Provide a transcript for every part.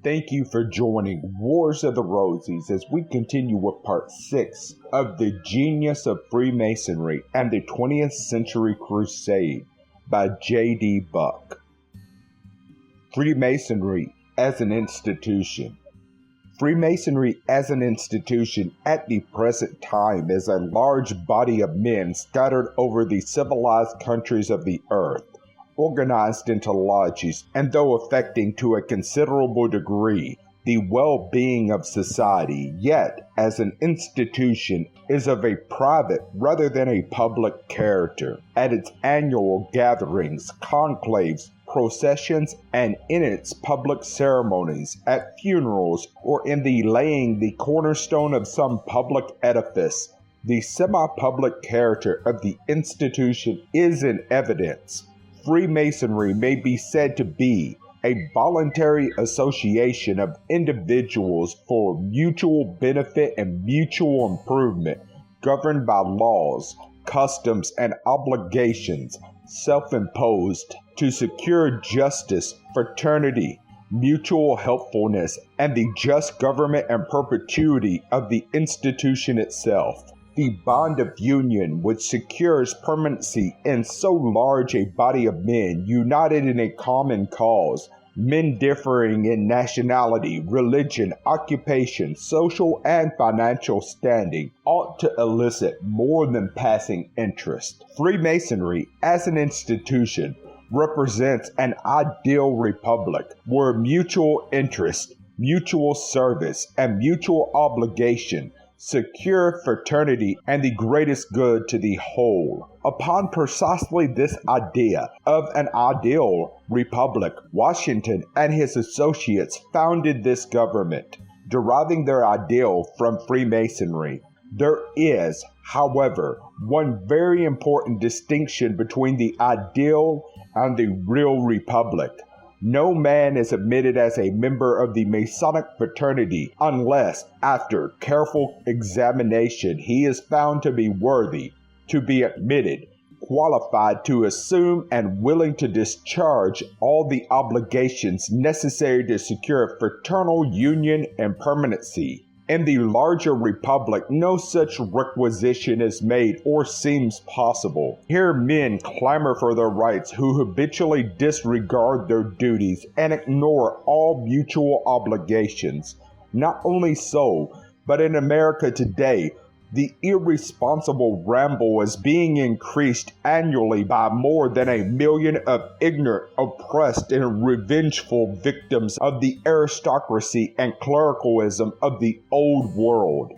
Thank you for joining Wars of the Rosies as we continue with part 6 of The Genius of Freemasonry and the 20th Century Crusade by J.D. Buck. Freemasonry as an institution. Freemasonry as an institution at the present time is a large body of men scattered over the civilized countries of the earth, organized into lodges, and though affecting to a considerable degree the well-being of society, yet as an institution is of a private rather than a public character. At its annual gatherings, conclaves, processions, and in its public ceremonies, at funerals, or in the laying the cornerstone of some public edifice, the semi-public character of the institution is in evidence. Freemasonry may be said to be a voluntary association of individuals for mutual benefit and mutual improvement, governed by laws, customs, and obligations self-imposed to secure justice, fraternity, mutual helpfulness, and the just government and perpetuity of the institution itself. The bond of union which secures permanency in so large a body of men united in a common cause, men differing in nationality, religion, occupation, social and financial standing, ought to elicit more than passing interest. Freemasonry, as an institution, represents an ideal republic where mutual interest, mutual service, and mutual obligation secure fraternity and the greatest good to the whole. Upon precisely this idea of an ideal republic, Washington and his associates founded this government, deriving their ideal from Freemasonry. There is, however, one very important distinction between the ideal and the real republic. No man is admitted as a member of the Masonic fraternity unless, after careful examination, he is found to be worthy to be admitted, qualified to assume, and willing to discharge all the obligations necessary to secure fraternal union and permanency. In the larger republic, no such requisition is made or seems possible. Here men clamor for their rights who habitually disregard their duties and ignore all mutual obligations. Not only so, but in America today, the irresponsible ramble is being increased annually by more than 1 million of ignorant, oppressed, and revengeful victims of the aristocracy and clericalism of the old world.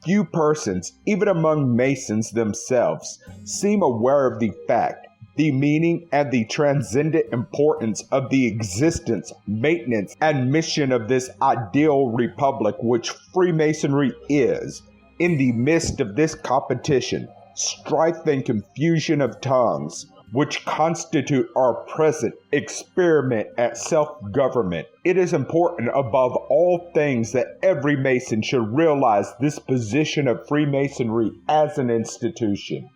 Few persons, even among Masons themselves, seem aware of the fact, the meaning, and the transcendent importance of the existence, maintenance, and mission of this ideal republic which Freemasonry is. In the midst of this competition, strife, and confusion of tongues, which constitute our present experiment at self-government, it is important above all things that every Mason should realize this position of Freemasonry as an institution.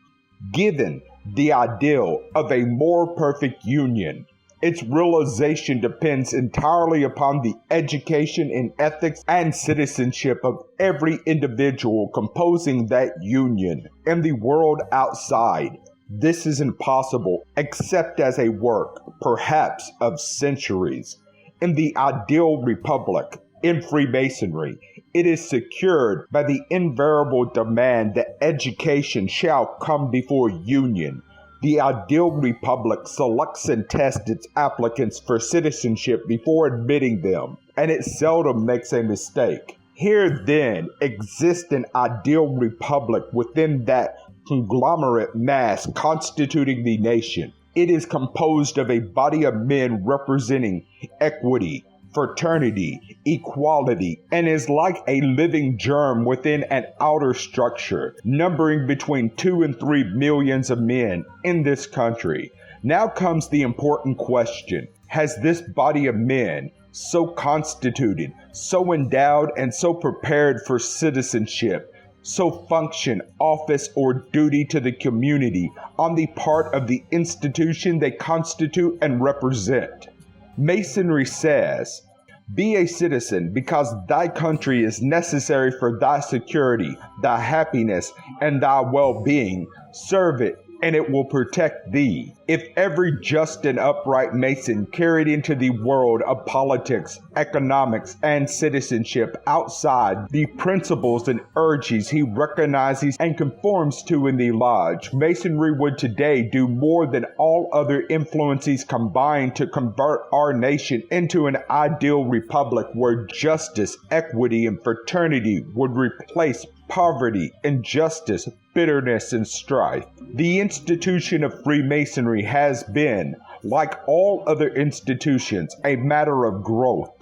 Given the ideal of a more perfect union, its realization depends entirely upon the education in ethics and citizenship of every individual composing that union. In the world outside, this is impossible except as a work, perhaps of centuries. In the ideal republic, in Freemasonry, it is secured by the invariable demand that education shall come before union. The ideal republic selects and tests its applicants for citizenship before admitting them, and it seldom makes a mistake. Here, then, exists an ideal republic within that conglomerate mass constituting the nation. It is composed of a body of men representing equity, fraternity, equality, and is like a living germ within an outer structure, numbering between 2 and 3 millions of men in this country. Now comes the important question. Has this body of men, so constituted, so endowed, and so prepared for citizenship, so function, office, or duty to the community on the part of the institution they constitute and represent? Masonry says, Be a citizen, because thy country is necessary for thy security, thy happiness, and thy well-being. Serve it, and it will protect thee. If every just and upright Mason carried into the world of politics, economics, and citizenship outside the principles and urges he recognizes and conforms to in the lodge, Masonry would today do more than all other influences combined to convert our nation into an ideal republic where justice, equity, and fraternity would replace poverty, injustice, bitterness, and strife. The institution of Freemasonry has been, like all other institutions, a matter of growth.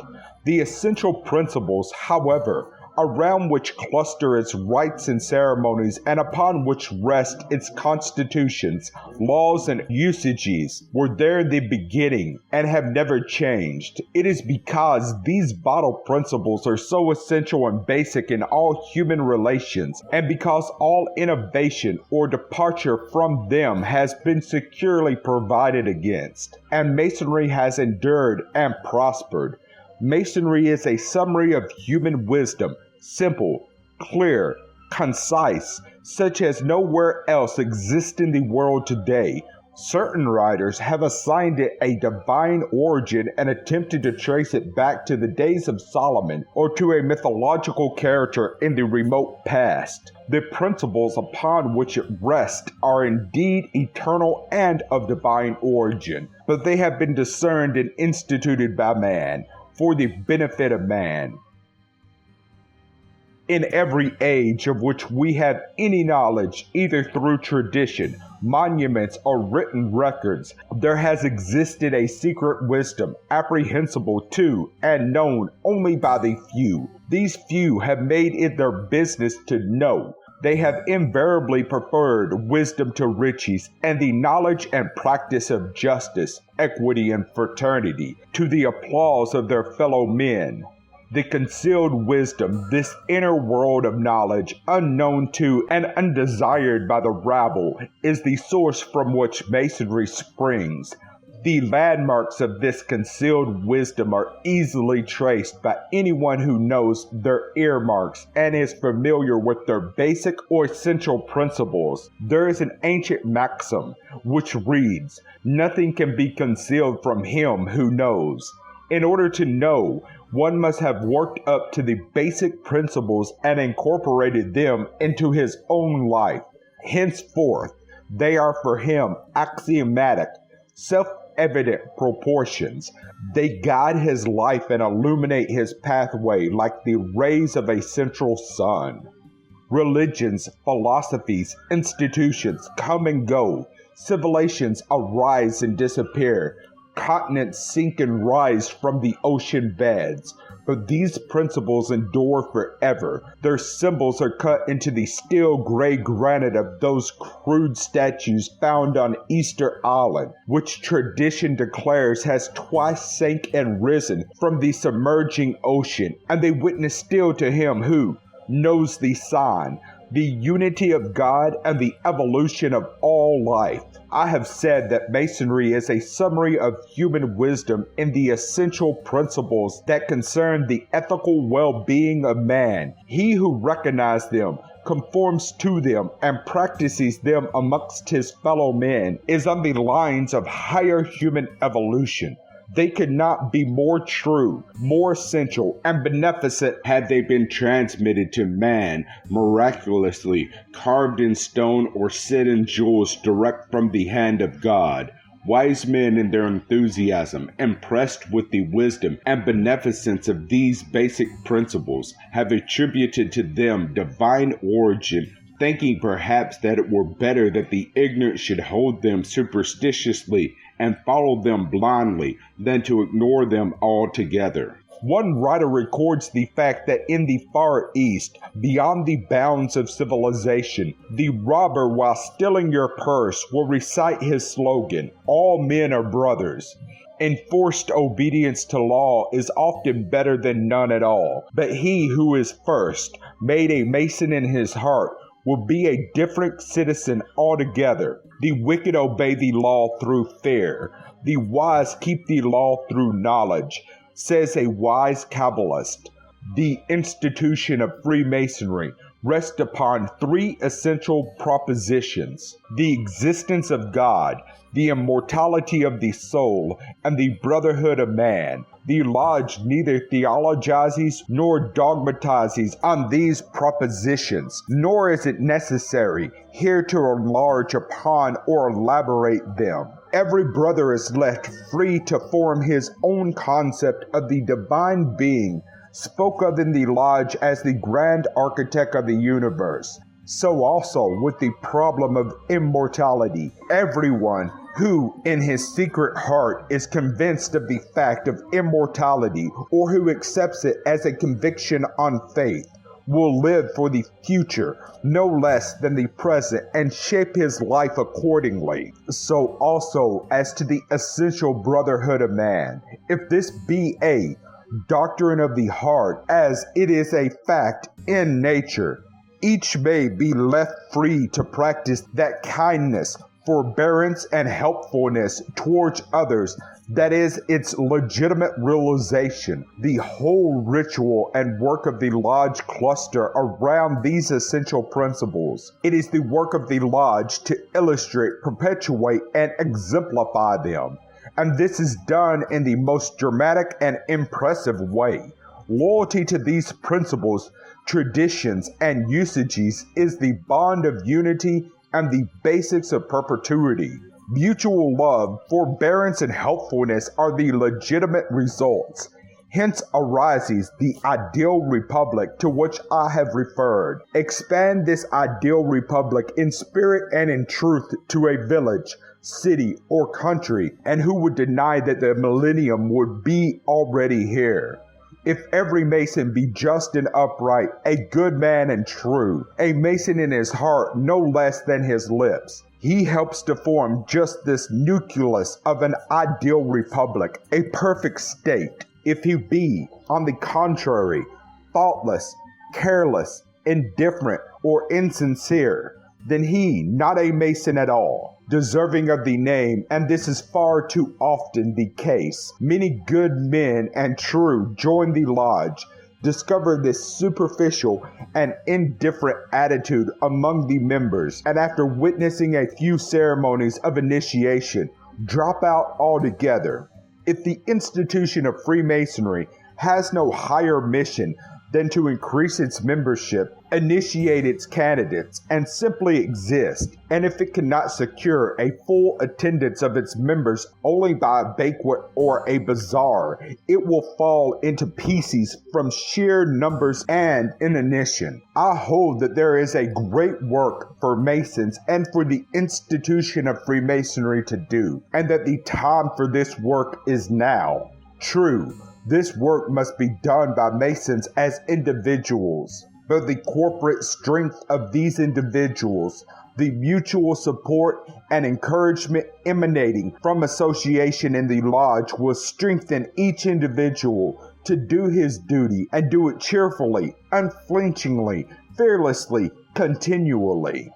The essential principles, however, around which cluster its rites and ceremonies and upon which rest its constitutions, laws, and usages, were there in the beginning and have never changed. It is because these vital principles are so essential and basic in all human relations, and because all innovation or departure from them has been securely provided against, and Masonry has endured and prospered. Masonry is a summary of human wisdom, simple, clear, concise, such as nowhere else exists in the world today. Certain writers have assigned it a divine origin and attempted to trace it back to the days of Solomon or to a mythological character in the remote past. The principles upon which it rests are indeed eternal and of divine origin, but they have been discerned and instituted by man for the benefit of man. In every age of which we have any knowledge, either through tradition, monuments, or written records, there has existed a secret wisdom, apprehensible to and known only by the few. These few have made it their business to know. They have invariably preferred wisdom to riches, and the knowledge and practice of justice, equity, and fraternity to the applause of their fellow men. The concealed wisdom, this inner world of knowledge, unknown to and undesired by the rabble, is the source from which Masonry springs. The landmarks of this concealed wisdom are easily traced by anyone who knows their earmarks and is familiar with their basic or essential principles. There is an ancient maxim which reads, "Nothing can be concealed from him who knows." In order to know, one must have worked up to the basic principles and incorporated them into his own life. Henceforth, they are for him axiomatic, self-evident proportions. They guide his life and illuminate his pathway like the rays of a central sun. Religions, philosophies, institutions come and go. Civilizations arise and disappear. Continents sink and rise from the ocean beds, but these principles endure forever. Their symbols are cut into the steel gray granite of those crude statues found on Easter Island, which tradition declares has twice sank and risen from the submerging ocean, and they witness still to him who knows the sign, the unity of God, and the evolution of all life. I have said that Masonry is a summary of human wisdom in the essential principles that concern the ethical well-being of man. He who recognizes them, conforms to them, and practices them amongst his fellow men is on the lines of higher human evolution. They could not be more true, more essential, and beneficent had they been transmitted to man miraculously, carved in stone or set in jewels direct from the hand of God. Wise men in their enthusiasm, impressed with the wisdom and beneficence of these basic principles, have attributed to them divine origin, thinking perhaps that it were better that the ignorant should hold them superstitiously and follow them blindly than to ignore them altogether. One writer records the fact that in the Far East, beyond the bounds of civilization, the robber, while stealing your purse, will recite his slogan, "All men are brothers." Enforced obedience to law is often better than none at all, but he who is first made a Mason in his heart will be a different citizen altogether. The wicked obey the law through fear. The wise keep the law through knowledge. Says a wise Kabbalist, the institution of Freemasonry rests upon three essential propositions: the existence of God, the immortality of the soul, and the brotherhood of man. The lodge neither theologizes nor dogmatizes on these propositions, nor is it necessary here to enlarge upon or elaborate them. Every brother is left free to form his own concept of the divine being spoke of in the lodge as the grand architect of the universe. So also with the problem of immortality. Everyone who in his secret heart is convinced of the fact of immortality, or who accepts it as a conviction on faith, will live for the future no less than the present and shape his life accordingly. So also as to the essential brotherhood of man, if this be a doctrine of the heart, as it is a fact in nature, each may be left free to practice that kindness, forbearance, and helpfulness towards others that is its legitimate realization. The whole ritual and work of the lodge cluster around these essential principles. It is the work of the lodge to illustrate, perpetuate, and exemplify them. And this is done in the most dramatic and impressive way. Loyalty to these principles, traditions, and usages is the bond of unity and the basics of perpetuity. Mutual love, forbearance, and helpfulness are the legitimate results. Hence arises the ideal republic to which I have referred. Expand this ideal republic in spirit and in truth to a village, city, or country, and who would deny that the millennium would be already here? If every Mason be just and upright, a good man and true, a Mason in his heart no less than his lips, he helps to form just this nucleus of an ideal republic, a perfect state. If he be, on the contrary, thoughtless, careless, indifferent, or insincere, then he not a Mason at all, deserving of the name, and this is far too often the case. Many good men and true join the lodge, discover this superficial and indifferent attitude among the members, and after witnessing a few ceremonies of initiation, drop out altogether. If the institution of Freemasonry has no higher mission than to increase its membership, initiate its candidates, and simply exist, and if it cannot secure a full attendance of its members only by a banquet or a bazaar, it will fall into pieces from sheer numbers and inanition. I hold that there is a great work for Masons and for the institution of Freemasonry to do, and that the time for this work is now. True, this work must be done by Masons as individuals, but the corporate strength of these individuals, the mutual support and encouragement emanating from association in the lodge will strengthen each individual to do his duty and do it cheerfully, unflinchingly, fearlessly, continually.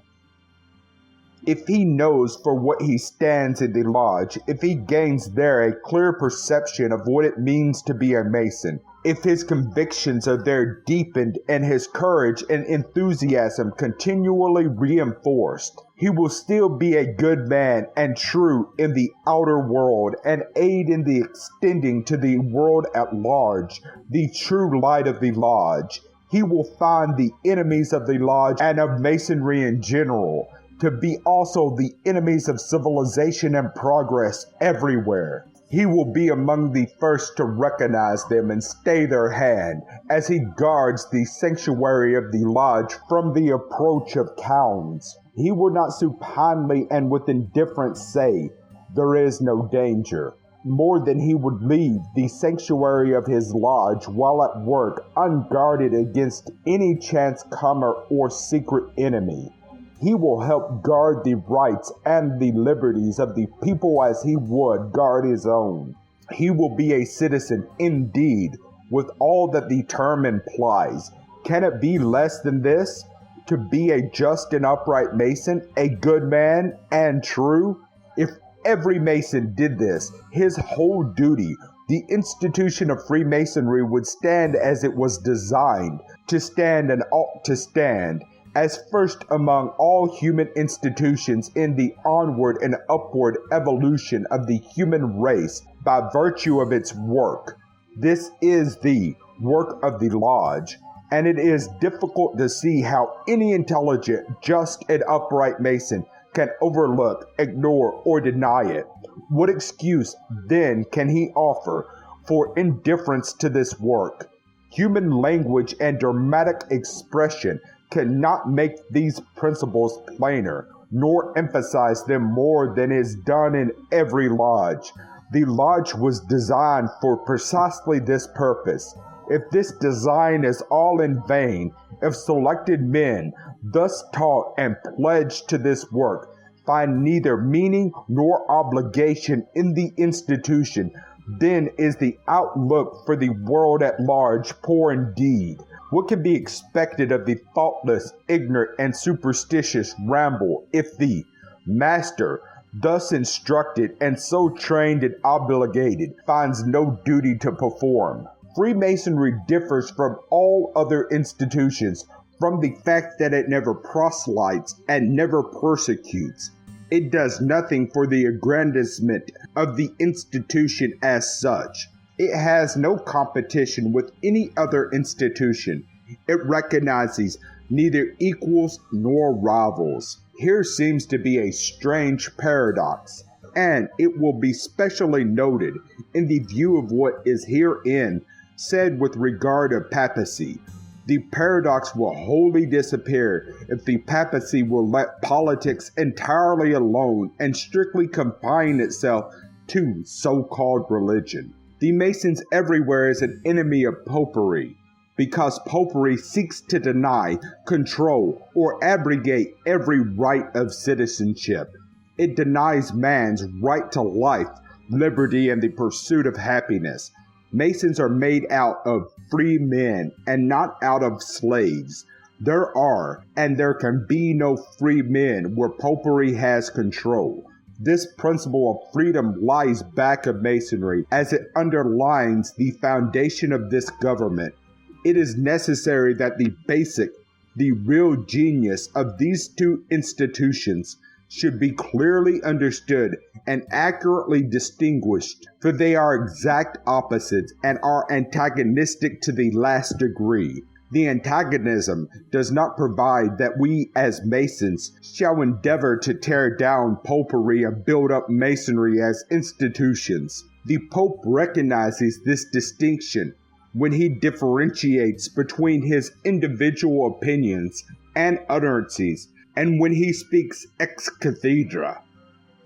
If he knows for what he stands in the lodge, if he gains there a clear perception of what it means to be a Mason, if his convictions are there deepened and his courage and enthusiasm continually reinforced, he will still be a good man and true in the outer world and aid in the extending to the world at large the true light of the lodge. He will find the enemies of the lodge and of Masonry in general to be also the enemies of civilization and progress everywhere. He will be among the first to recognize them and stay their hand as he guards the sanctuary of the lodge from the approach of hounds. He will not supinely and with indifference say, "There is no danger," more than he would leave the sanctuary of his lodge while at work unguarded against any chance comer or secret enemy. He will help guard the rights and the liberties of the people as he would guard his own. He will be a citizen indeed, with all that the term implies. Can it be less than this? To be a just and upright Mason, a good man and true? If every Mason did this, his whole duty the institution of Freemasonry would stand as it was designed to stand and ought to stand, as first among all human institutions in the onward and upward evolution of the human race by virtue of its work. This is the work of the Lodge, and it is difficult to see how any intelligent, just, and upright Mason can overlook, ignore, or deny it. What excuse, then, can he offer for indifference to this work? Human language and dramatic expression cannot make these principles plainer, nor emphasize them more than is done in every lodge. The lodge was designed for precisely this purpose. If this design is all in vain, if selected men, thus taught and pledged to this work, find neither meaning nor obligation in the institution, then is the outlook for the world at large poor indeed. What can be expected of the thoughtless, ignorant, and superstitious ramble if the master, thus instructed and so trained and obligated, finds no duty to perform? Freemasonry differs from all other institutions from the fact that it never proselytes and never persecutes. It does nothing for the aggrandizement of the institution as such. It has no competition with any other institution. It recognizes neither equals nor rivals. Here seems to be a strange paradox, and it will be specially noted in the view of what is herein said with regard to papacy. The paradox will wholly disappear if the papacy will let politics entirely alone and strictly confine itself to so-called religion. The Masons everywhere is an enemy of popery, because popery seeks to deny, control, or abrogate every right of citizenship. It denies man's right to life, liberty, and the pursuit of happiness. Masons are made out of free men and not out of slaves. There are, and there can be no free men where popery has control. This principle of freedom lies back of Masonry as it underlines the foundation of this government. It is necessary that the basic, the real genius of these two institutions should be clearly understood and accurately distinguished, for they are exact opposites and are antagonistic to the last degree. The antagonism does not provide that we as Masons shall endeavor to tear down popery and build up Masonry as institutions. The Pope recognizes this distinction when he differentiates between his individual opinions and utterances, and when he speaks ex cathedra.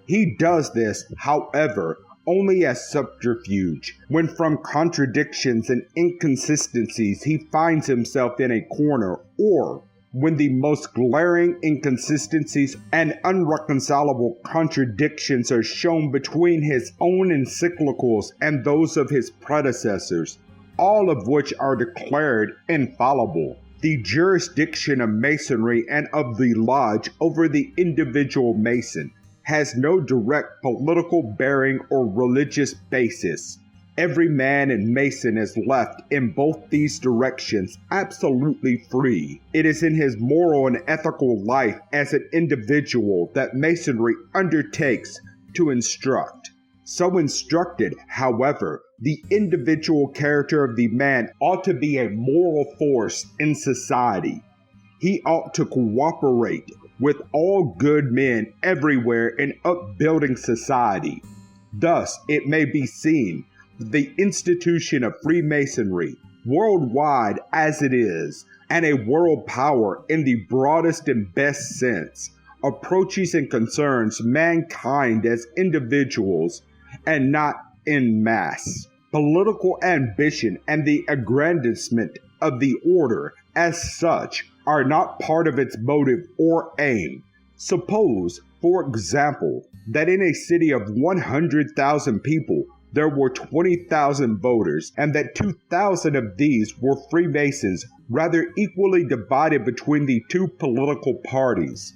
He does this, however, only as subterfuge, when from contradictions and inconsistencies he finds himself in a corner, or when the most glaring inconsistencies and unreconcilable contradictions are shown between his own encyclicals and those of his predecessors, all of which are declared infallible. The jurisdiction of Masonry and of the Lodge over the individual Mason has no direct political bearing or religious basis. Every man and Mason is left in both these directions absolutely free. It is in his moral and ethical life as an individual that Masonry undertakes to instruct. So instructed, however, the individual character of the man ought to be a moral force in society. He ought to cooperate with all good men everywhere in upbuilding society. Thus, it may be seen that the institution of Freemasonry, worldwide as it is, and a world power in the broadest and best sense, approaches and concerns mankind as individuals and not en masse. Political ambition and the aggrandizement of the order as such are not part of its motive or aim. Suppose, for example, that in a city of 100,000 people there were 20,000 voters, and that 2,000 of these were Freemasons, rather equally divided between the two political parties.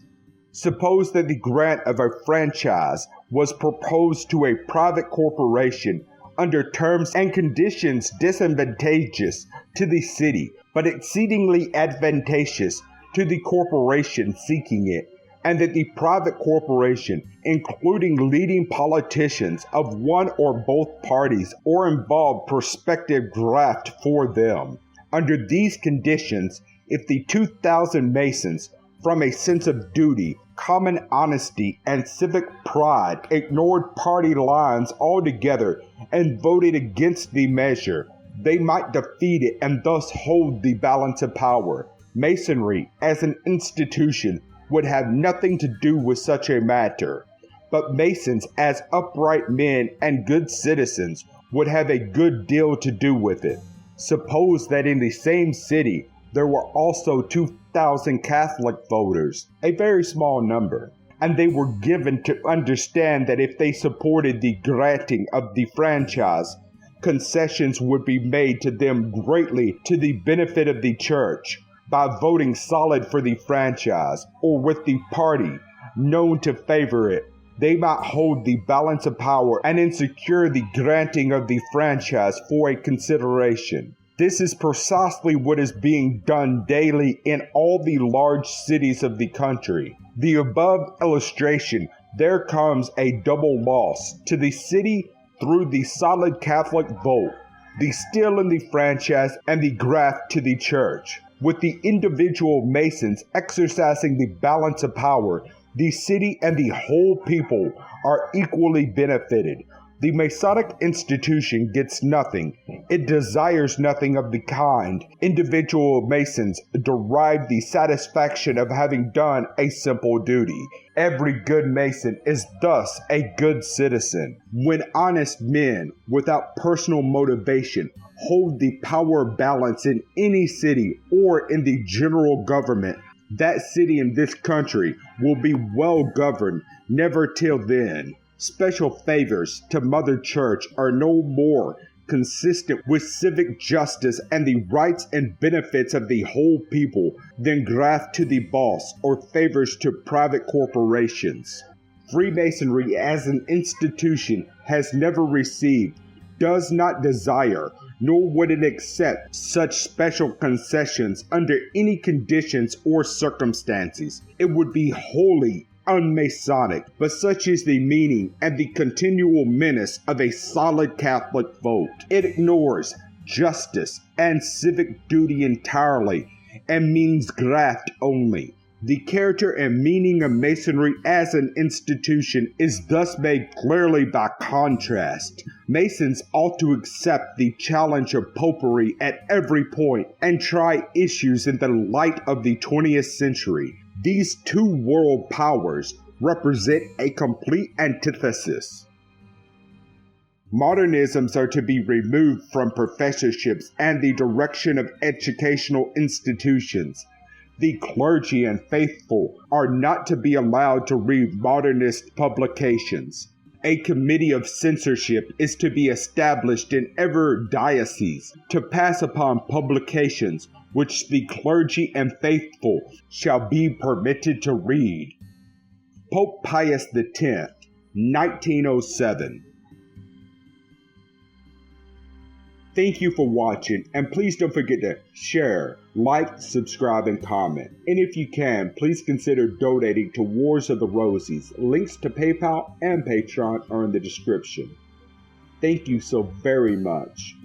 Suppose that the grant of a franchise was proposed to a private corporation under terms and conditions disadvantageous to the city, but exceedingly advantageous to the corporation seeking it, and that the private corporation, including leading politicians of one or both parties or involved prospective graft for them. Under these conditions, if the 2,000 Masons, from a sense of duty, common honesty, and civic pride, ignored party lines altogether and voted against the measure, they might defeat it and thus hold the balance of power. Masonry, as an institution, would have nothing to do with such a matter, but Masons, as upright men and good citizens, would have a good deal to do with it. Suppose that in the same city there were also 2,000 Catholic voters, a very small number, and they were given to understand that if they supported the granting of the franchise, concessions would be made to them greatly to the benefit of the church by voting solid for the franchise, or with the party known to favor it. They might hold the balance of power and insecure the granting of the franchise for a consideration. This is precisely what is being done daily in all the large cities of the country. The above illustration, there comes a double loss to the city through the solid Catholic vote, the steal in the franchise, and the graft to the church. With the individual Masons exercising the balance of power, the city and the whole people are equally benefited. The Masonic institution gets nothing. It desires nothing of the kind. Individual Masons derive the satisfaction of having done a simple duty. Every good Mason is thus a good citizen. When honest men, without personal motivation, hold the power balance in any city or in the general government, that city in this country will be well governed. Never till then. Special favors to Mother Church are no more consistent with civic justice and the rights and benefits of the whole people than graft to the boss or favors to private corporations. Freemasonry as an institution has never received, does not desire, nor would it accept such special concessions under any conditions or circumstances. It would be wholly un-Masonic, but such is the meaning and the continual menace of a solid Catholic vote. It ignores justice and civic duty entirely and means graft only. The character and meaning of Masonry as an institution is thus made clearly by contrast. Masons ought to accept the challenge of popery at every point and try issues in the light of the 20th century. These two world powers represent a complete antithesis. Modernisms are to be removed from professorships and the direction of educational institutions. The clergy and faithful are not to be allowed to read modernist publications. A committee of censorship is to be established in every diocese to pass upon publications which the clergy and faithful shall be permitted to read. Pope Pius X, 1907. Thank you for watching, and please don't forget to share, like, subscribe, and comment. And if you can, please consider donating to Wars of the Rosies. Links to PayPal and Patreon are in the description. Thank you so very much.